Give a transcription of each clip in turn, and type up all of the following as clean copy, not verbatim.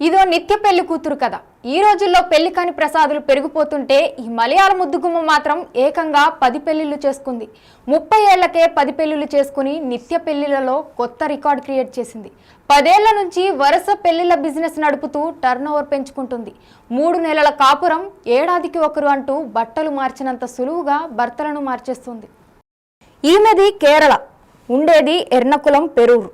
ఇదో నిత్య పెళ్లి కూతురు కథ. ఈ రోజుల్లో పెళ్లి కాని ప్రసాదులు పెరిగిపోతుంటే ఈ మలయాళ ముద్దుగుమ్మ మాత్రం ఏకంగా 10 పెళ్లిళ్లు చేసుకుంది. 30 ఏళ్లకే 10 పెళ్లిళ్లు చేసుకుని నిత్య పెళ్లిళ్లలో కొత్త రికార్డ్ క్రియేట్ చేసింది. 10 ఏళ్ల నుంచి వరుస పెళ్లిళ్ల బిజినెస్ నడుపుతూ టర్నోవర్ పెంచుకుంటుంది. 3 నెలల కాపురం ఏడాదికి ఒకరు అంటూ బట్టలు మార్చినంత సులువుగా భర్తలను మార్చేస్తుంది. ఈమెది కేరళ, ఉండేది ఎర్నకులం పెరూరు.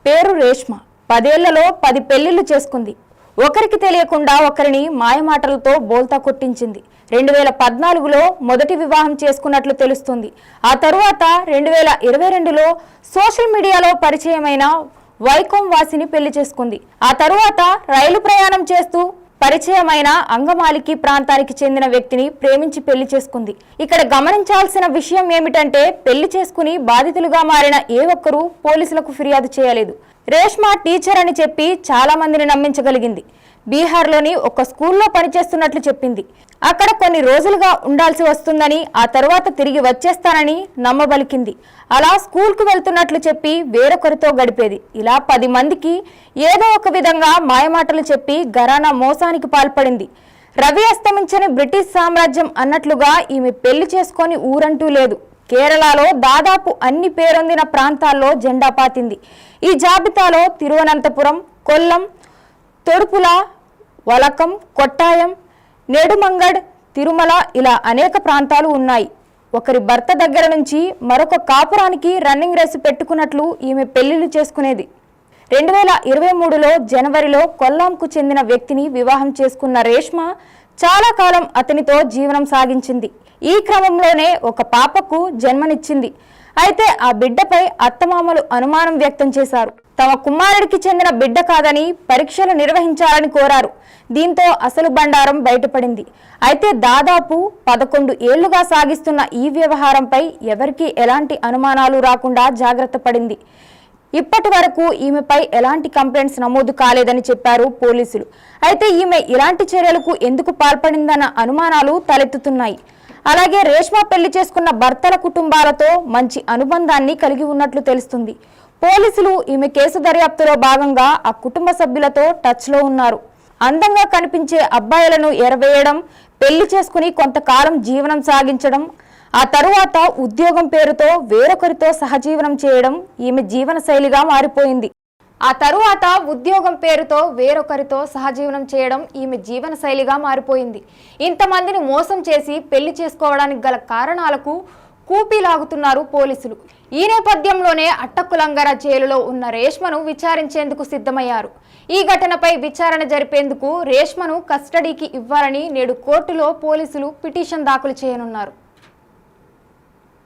పేరు రేష్మ. 10 ఏళ్లలో 10 పెళ్లిళ్లు చేసుకుంది. ఒకరికి తెలియకుండా ఒకరిని మాయమాటలతో బోల్తా కొట్టించింది. 2014లో మొదటి వివాహం చేసుకున్నట్లు తెలుస్తుంది. ఆ తరువాత 2022లో సోషల్ మీడియాలో పరిచయమైన వైకోం వాసిని పెళ్లి చేసుకుంది. ఆ తరువాత రైలు ప్రయాణం చేస్తూ పరిచయమైన అంగమాలికి ప్రాంతానికి చెందిన వ్యక్తిని ప్రేమించి పెళ్లి చేసుకుంది. ఇక్కడ గమనించాల్సిన విషయం ఏమిటంటే పెళ్లి చేసుకుని బాధితులుగా మారిన ఏ ఒక్కరూ పోలీసులకు ఫిర్యాదు చేయలేదు. రేష్మ టీచర్ అని చెప్పి చాలా మందిని నమ్మించగలిగింది. బీహార్లోని ఒక స్కూల్లో పనిచేస్తున్నట్లు చెప్పింది. అక్కడ కొన్ని రోజులుగా ఉండాల్సి వస్తుందని, ఆ తర్వాత తిరిగి వచ్చేస్తానని నమ్మబలికింది. అలా స్కూల్కు వెళ్తున్నట్లు చెప్పి వేరొకరితో గడిపేది. ఇలా 10 మందికి ఏదో ఒక విధంగా మాయమాటలు చెప్పి ఘరానా మోసానికి పాల్పడింది. రవి అస్తమించని బ్రిటిష్ సామ్రాజ్యం అన్నట్లుగా ఈమె పెళ్లి చేసుకొని ఊరంటూ లేదు. కేరళలో దాదాపు అన్ని పేరొందిన ప్రాంతాల్లో జెండా పాతింది. ఈ జాబితాలో తిరువనంతపురం, కొల్లం, తొడుపుల, వలకం, కొట్టాయం, నెడుమంగడ్, తిరుమల ఇలా అనేక ప్రాంతాలు ఉన్నాయి. ఒకరి భర్త దగ్గర నుంచి మరొక కాపురానికి రన్నింగ్ రేసు పెట్టుకున్నట్లు ఈమె పెళ్లిళ్లు చేసుకునేది. 2023లో జనవరిలో కొల్లాంకు చెందిన వ్యక్తిని వివాహం చేసుకున్న రేష్మ చాలా కాలం అతనితో జీవనం సాగించింది. ఈ క్రమంలోనే ఒక పాపకు జన్మనిచ్చింది. అయితే ఆ బిడ్డపై అత్తమామలు అనుమానం వ్యక్తం చేశారు. తమ కుమారుడికి చెందిన బిడ్డ కాదని పరీక్షలు నిర్వహించాలని కోరారు. దీంతో అసలు బండారం బయటపడింది. అయితే దాదాపు 11 ఏళ్లుగా సాగిస్తున్న ఈ వ్యవహారంపై ఎవరికీ ఎలాంటి అనుమానాలు రాకుండా జాగ్రత్త పడింది. ఇప్పటి వరకు ఈమెపై ఎలాంటి కంప్లైంట్స్ నమోదు కాలేదని చెప్పారు పోలీసులు. అయితే ఈమె ఇలాంటి చర్యలకు ఎందుకు పాల్పడిందన్న అనుమానాలు తలెత్తుతున్నాయి. అలాగే రేష్మ పెళ్లి చేసుకున్న భర్తల కుటుంబాలతో మంచి అనుబంధాన్ని కలిగి ఉన్నట్లు తెలుస్తుంది. పోలీసులు ఈమె కేసు దర్యాప్తులో భాగంగా ఆ కుటుంబ సభ్యులతో టచ్లో ఉన్నారు. అందంగా కనిపించే అబ్బాయిలను ఎరవేయడం, పెళ్లి చేసుకుని కొంతకాలం జీవనం సాగించడం, ఆ తరువాత ఉద్యోగం పేరుతో వేరొకరితో సహజీవనం చేయడం ఈమె జీవన శైలిగా మారిపోయింది. ఇంతమందిని మోసం చేసి పెళ్లి చేసుకోవడానికి గల కారణాలకు కూపీలాగుతున్నారు పోలీసులు. ఈ నేపథ్యంలోనే అట్టక్కులంగర జైలులో ఉన్న రేష్మను విచారించేందుకు సిద్ధమయ్యారు. ఈ ఘటనపై విచారణ జరిపేందుకు రేష్మను కస్టడీకి ఇవ్వాలని నేడు కోర్టులో పోలీసులు పిటిషన్ దాఖలు చేయనున్నారు.